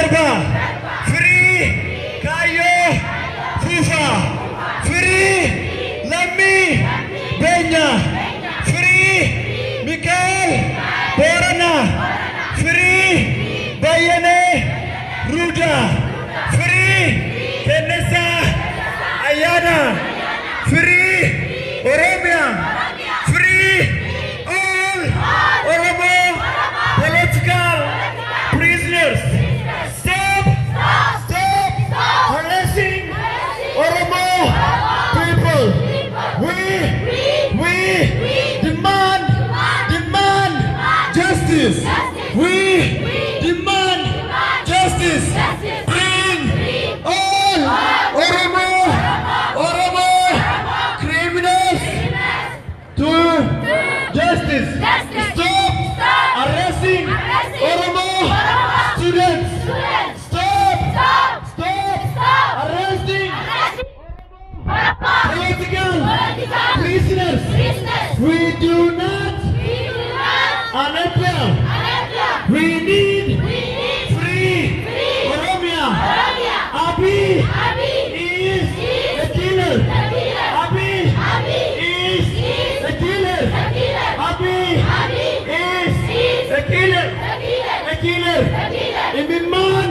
Darba, Free, Kayo, Fufa, Free, Lammi, Benya, Free, Mikael, Borana, Free, Bayane, Ruda, Free, Kenesa, Ayana, Free, Oromia, Free, all Oromo political prisoners. Stop harassing Oromo people. We demand justice. We demand justice. Bring all Oromo criminals to justice. Stop arresting Oromo students. Stop arresting political prisoners. We do not unemploy. We need free Oromia. Abiy is the killer. Abiy is the killer. Abiy is the killer. The killer. Imimman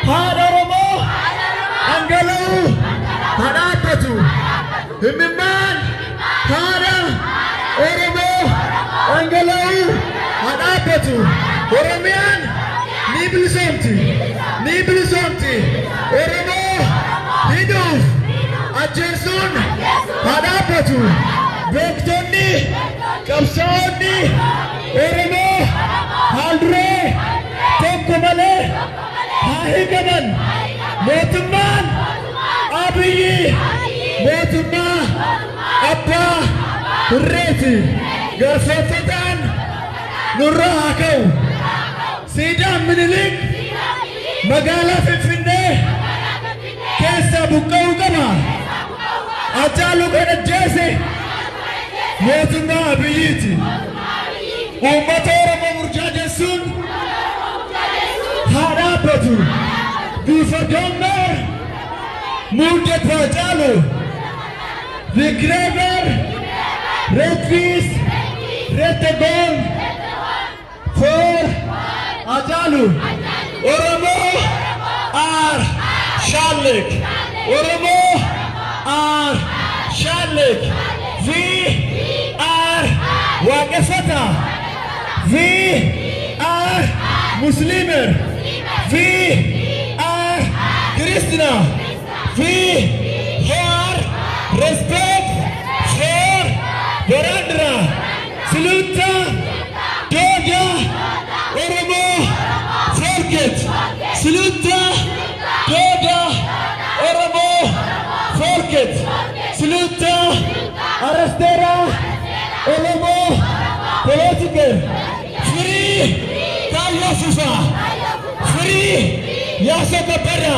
Hada Oromo Angalau Hadapatu. Imimman Hada Oromo Angalau Hadapatu. Oromian Nibilisomti Oromo Hiduf Ajensun Hadapatu. Bektonni Kapsaonni Oromo Haldre Tokkomale Hahigaman Mootummaan Abiyyi Mootummaa Abbaa Hirreeti. Garsootataan nurraa haa ka'u. Siidaan Minilik magaalaa Finfinnee keessaa buqqa'uu qaba. Hacaaluu kan ajjeese mootummaa Abiyyiiti. Uummata Oromoo burjaajessuun haa dhaabbatu. Bifa Doommer Muldet Hacaaluu Vigreever Redvis Rettegon for Hacaaluu. Oromo are Shallik. Oromo are Shallik. We are Waaqeffata. We are Muslimer. We are Christian. We have respect for Barandra. Saluta Doga Oromo Folket. Saluta Doga Oromo Folket. Saluta Arrestera Oromo Political. Free Kayo Fufa. Free Yasa Kapara.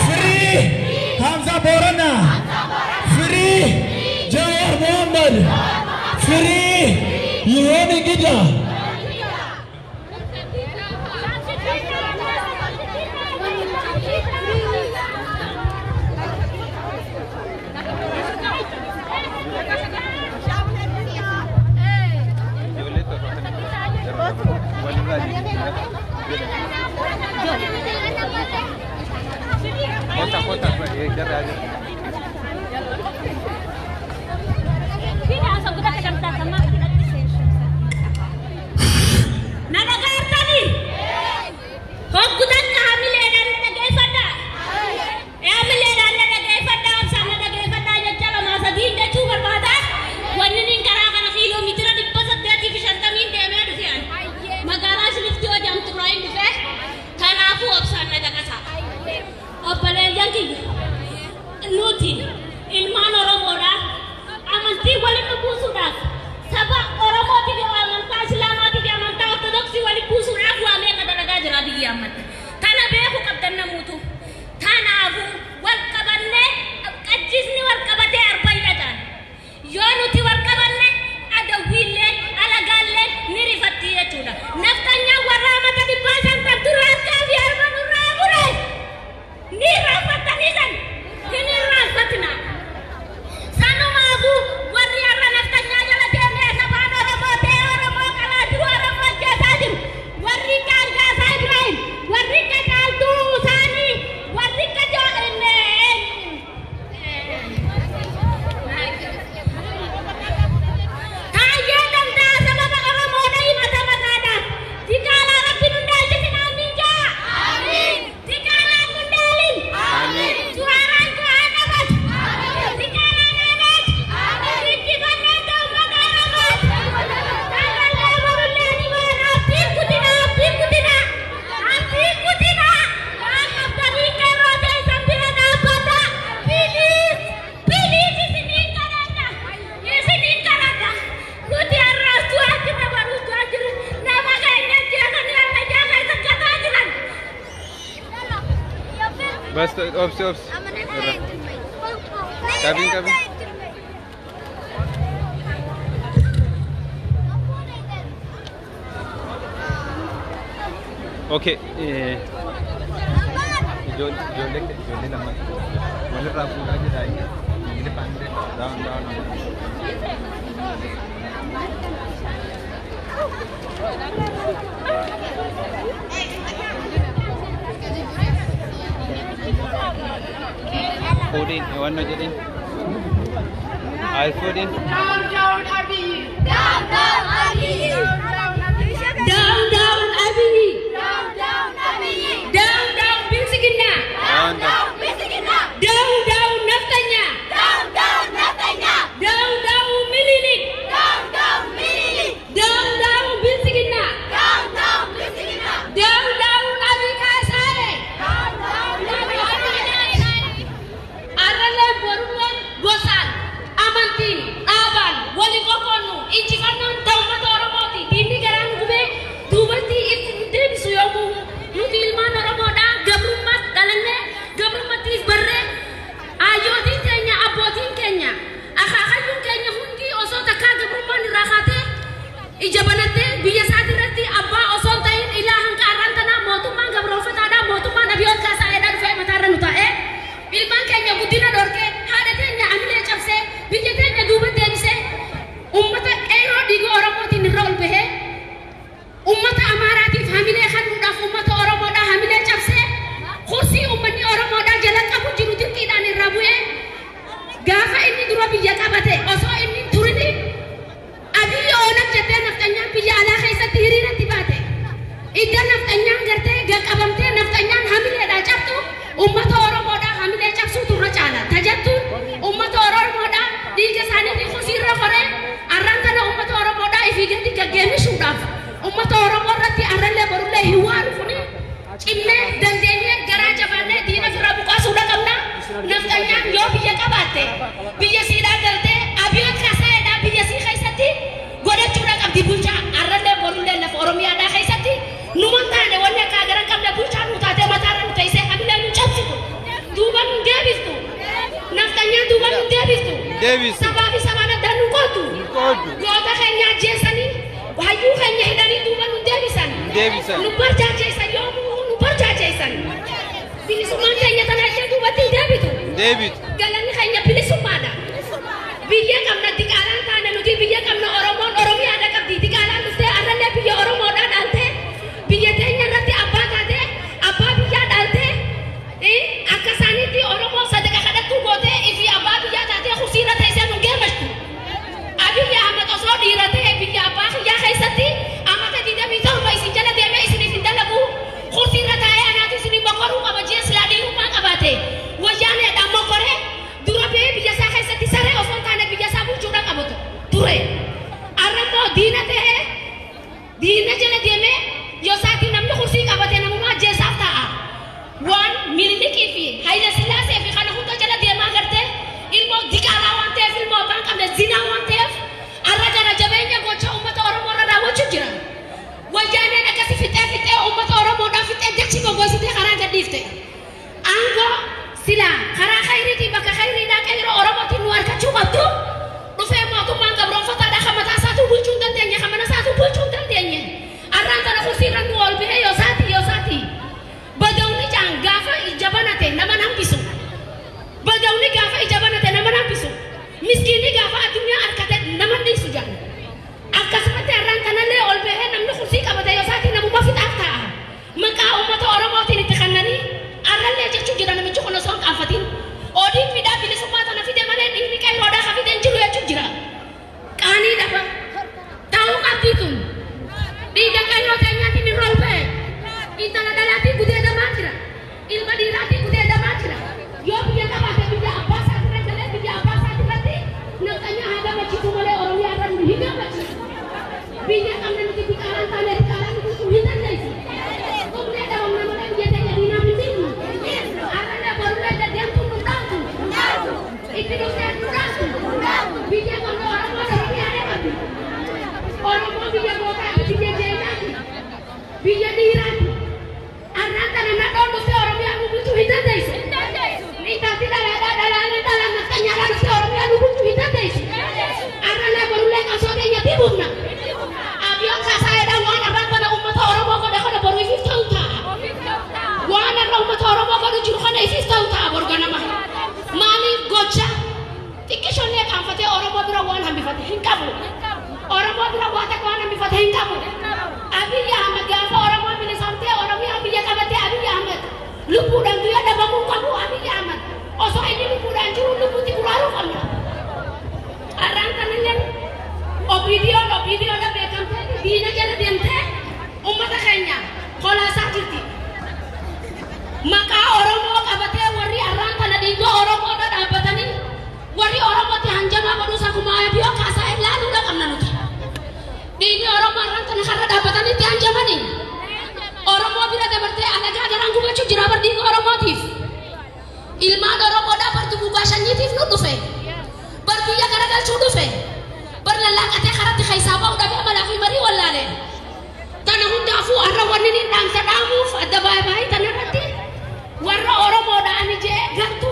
Free Hamza Borana. Free Jawar Muhammad. Free Yoni Gida. Ilmaan Oromoodhaaf amantii walitti buusuudhaaf saba Oromootii fi amantaa Islaamaatii fi amantaa Ortodoksii walitti buusuudhaaf waa meeqa dalagaa jira biyya ammatti. Tana beeku qabdan namuutu. Tanaafuu wal qabannee qajjisni wal qabatee arbaidhataan. Yoo nuti wal qabanne adawwiillee alagaallee ni rifatti jechuudha. Naftanyaan warra amata dhibbaa shantan ture harkaa fi harma nurraa بس اوبس اوبس كابين كابين اوكي ijoollee lama walirraa fuudhaa jira inni paandee daawwan foodin wanno jedhin ay foodin Down Abiy! Down Abiy! Down Abiy! Down Bilsigina! Down Naftanya! Down Mililik! Down Bilsigina! Down Abiy Kasare! Arale Boruan Gosan Amantin Aban Wali Kokonu Injifanan Taumat Oromoti Dini Garan Gube Dubati Iftin Suyomu Nuti Ilman Oromoda Gabrumat Dalane Gabrumatis Barre Ayodin Kenya Abotin Kenya Akakayun Kenya Hundi Oso Taka Gabruman Rakate Ijabanate Biyasadirati Abba Oson Tain Ilahan Karantana Motuman Gabrofatada Motuman Abiot Kasa Edan Fe Mataran Utae Ilman Kenya Budina Dorke Hadatenya Amile Chapse Bijatenya Duba Denise Ummata Ero Digo Oromoti Nirol Behe Ummata Amarati Hamile Khanudaf Ummata Oromoda Hamile Chapse Khusi Ummani Oromoda Jalan Kapu Jirutin Kidani Rabue Gafa ini dua biyya qabate Oso inni turini Abiy Onak jette naftanya biyya ala keessatti hiriirratti baate Idda naftanya garte gaqabamte naftanya hamile da cabtu Ummata Oromoda hamile cabsu turra cala tajattu Ummata Oromoda dhiiga isaaniitiin kusiirra qore arrantana ummata Oromoda ifiigatti gaggeemisuudhaaf ummata Oromoo irratti arrallee borullee hiwaan kuni cinnee dandeenyee garaa jabaannee diina firra buqaasuudha qabna naftanyaan yoo biyya qabaatte biyya siidhaa galtee Abiyoot Kaasaayedhaa biyya sii keessatti godhachuudha qabdi bulchaa arrallee borullee lafa Oromiyaadhaa keessatti numan taane wanni akka gara qabne bulchaa nu taatee mataarra nu teessee hamilee nu cabsitu duuba nu deebistu naftanyaan duuba nu deebistu sabaafi sabaan addaan nu qootu goota keenya ajjeessanii hayyuu keenya hidhanii duuba nu deebisan nu barjaajeessan yoomuu nu barjaajeessan bilisummaan keenya tana ishee duubatti deebitu galanni keenya bilisummaadha biyya qabna diqaalaan taane nuti biyya qabna Oromoon Oromiyaadha qabdi diqaalaan dhuftee arrallee biyya Oromoodhaa dhaaltee biyya teenya irratti abbaa taatee abbaa biyyaa dhaaltee akka isaaniitti Oromoo sadaqa kadhattuu gootee ifi abbaa biyyaa taatee kusiirra teessee nu geemmashtu Abiy Ahmed osoo dhiira ta'e biyya abbaa kiyyaa keessatti amma gadi damii ta'u isin jala deemee isiniif hin dalagu kusiirra taa'ee anaatu isinii boqoruu qaba jee silaadhiinummaa qabaate wayyaaneedhaan mokoree dura bee biyya isaa keessatti saree osoo taane biyya isaa bulchuudha qabatu ture waduh saku maya biyo kasa lalu dah kamna nuti. Di orang marang tanah karena dapatan itu ancaman ini. Orang mau bila dapat anak ada rangku bacu jerabar di orang motif. Ilmu orang mau dapat tubuh bahasa nyitif nutu fe. Berbiya karena sudu fe. Berlalang ate karena tikai sabah udah biar malafi mari walale. Tanah hunda fu arra wanini nang sadamu ada bayi tanah nanti. Warna orang mau dah ani je gantu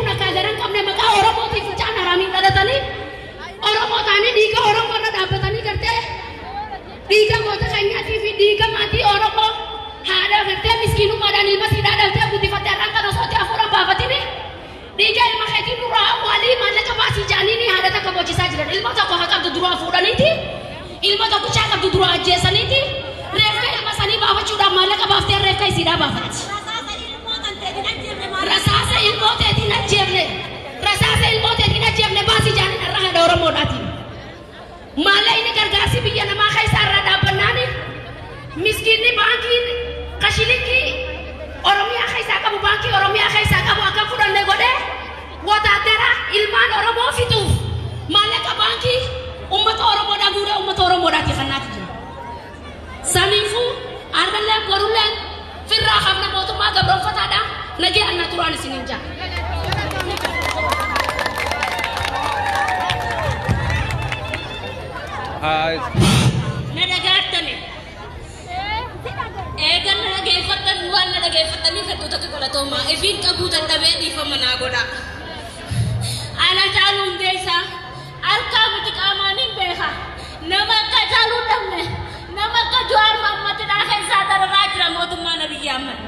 nak kagaran kamne maka orang mau tifu cana rami tada tani. Orang mau tani diga orang mau dapat tani kerte. Diga mau kayaknya TV diga mati orang mau ada kerte miskinu pada nilma tidak ada kerte putih fatih rangka no sote afura babat ini. Diga ilmu hati nura wali mana kemasi jani ni ada tak kemoci saja. Ilmu tak kau hakam tu dua afura niti. Ilmu tak kau cakap tu dua aja saniti. Reka ilmu sani bawa sudah malah kebafti reka isidah babat. Rasa asa ilmu teh tidak jerne. Rasa asa ilmu teh tidak jerne basi jani arah ada orang mau datang. Malah ini gara-gara si bikin nama kaisar ada penani. Miskin ni bangki kasiliki. Orangnya kaisar kamu bangki, orangnya kaisar kamu akan kurang negode. Wata tera ilman orang mau fitu. Malah ka bangki umat orang mau dagura umat orang mau datang kanat. Sanifu ardalah korulan. Firra hamna mau tu maga berofat ada. Lagi anak turun sininja. Nadagatane. Egan nagefatan wan nagefatan ni katuta kala toma. Evin kabutan tabe di famanagoda. Ana jalun desa. Alka butik amanin beha. Nama ka jalun damne. Nama ka juar mamma tidak akan sadar rajra mau tumana biyaman.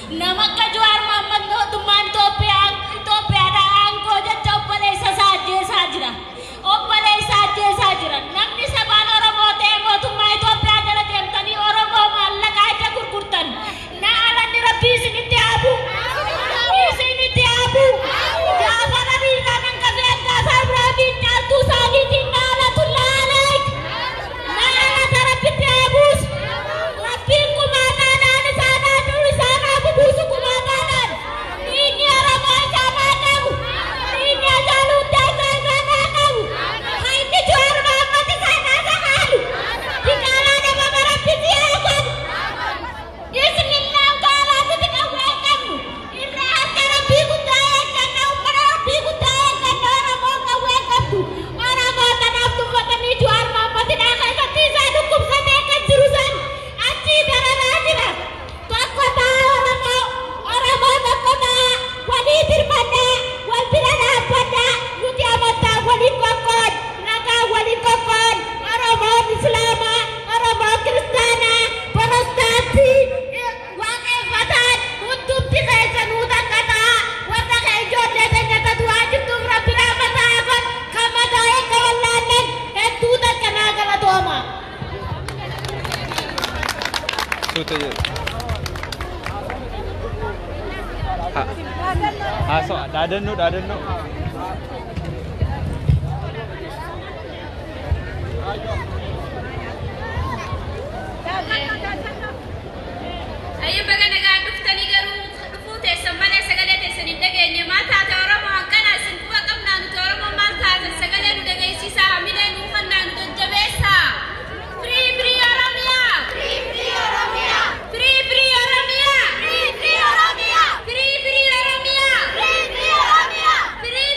Nama ka juar mamma no tuman tope ada angko jatuh pada sajra. Opale sajra. Namni saban orang mau temo tumai tope ada lagi tani orang mau malah kaca kurkurtan. Na ala ni rabi sini tiabu. Sini tiabu. Jangan ada nang kafiat kasar rabi jatuh sagi tinggal tulalek. Na ala terapi tiabus. Rabi kumana dan sana dulu sana bubusu kumana. Ini orang mau sama kamu. Ini jalur desa sana kamu. Hai ini jual mama di sana kamu. Di kala ada mama rapi tiakan. Bismillah kala ketika kamu. Ini acara biku tayakan. Umar biku tayakan. Orang mau kamu kamu. Orang mau tanam tu bukan ini jual mama tidak akan ketisa hukum sampaikan jurusan. Aci darah aja. Tak kota orang mau tak kota. Wali tirmana, wal pirana pada. Yuti amata wali kokon, naga wali kokon. Orang mau Islam, orang mau Kristana, Protestasi, wakai fatan. Untuk tiga senutan kata, warna hijau dan nyata dua juta berapa mata akon. Kamadai kawalan itu tak kena kala tuama. Sudah je. So dah ada nu. Ayo baga nagaduf tani garu dufute samane sagale te sanin dage mata ta oromo kana sin kuwa kamna nu to oromo mata ta sagale nu dage sisa hamile nu fanna nu jabesa free oromia free oromia free oromia free oromia free oromia free oromia free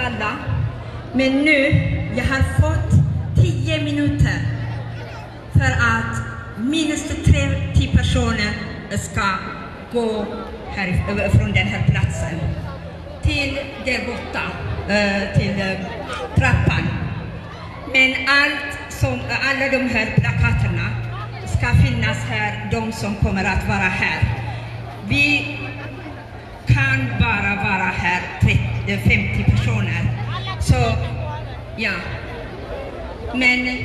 alla. Men nu, jag har fått 10 minuter för att minst 30 personer ska gå från den här platsen till där borta, till trappan. Men alla de här plakaterna ska finnas här, de som kommer att vara här. Vi kan bara vara här 50 personer. Så, ja. Men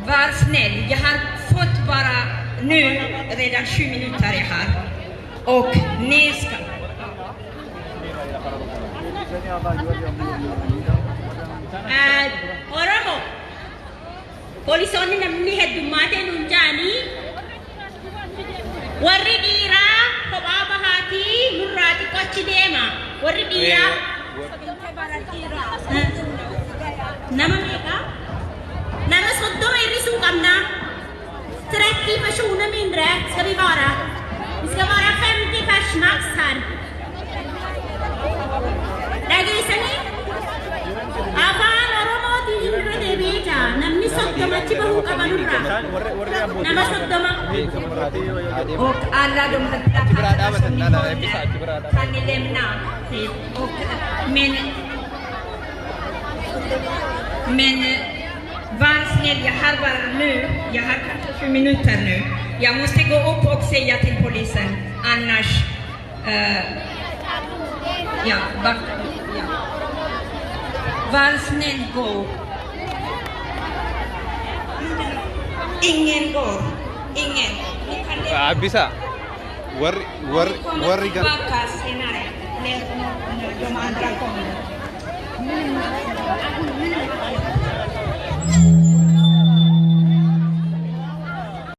var snäll, jag har fått bara nu redan 7 minuter här. Och ni ska... Oromo, polisonni namni heddummaatee nuun jaanii warri dhiiraa kophaa bahaatii nurraa xiqqochi deema. Warri dhiiraa nama meeqa? Nama 30 hir'isuu qabna. 30 personer mindre ska vi vara. Vi ska vara 50 pers max här. Dhageessanii ni? Afaan Oromootiin irra deebi'eeta. Namni 30 bahuu qaba nurraa. Nama 30. Och alla de här plakaterna som ni håller kan ni lämna. Men var snäll, jag har bara nu, jag har kanske 7 minuter nu. Jag måste gå upp och säga till polisen, annars... ja, backa. Ja. Var snäll, gå. Ingen går. Ingen. Ni kan lämna. Bisa. Kommer tillbaka senare när de andra kommer.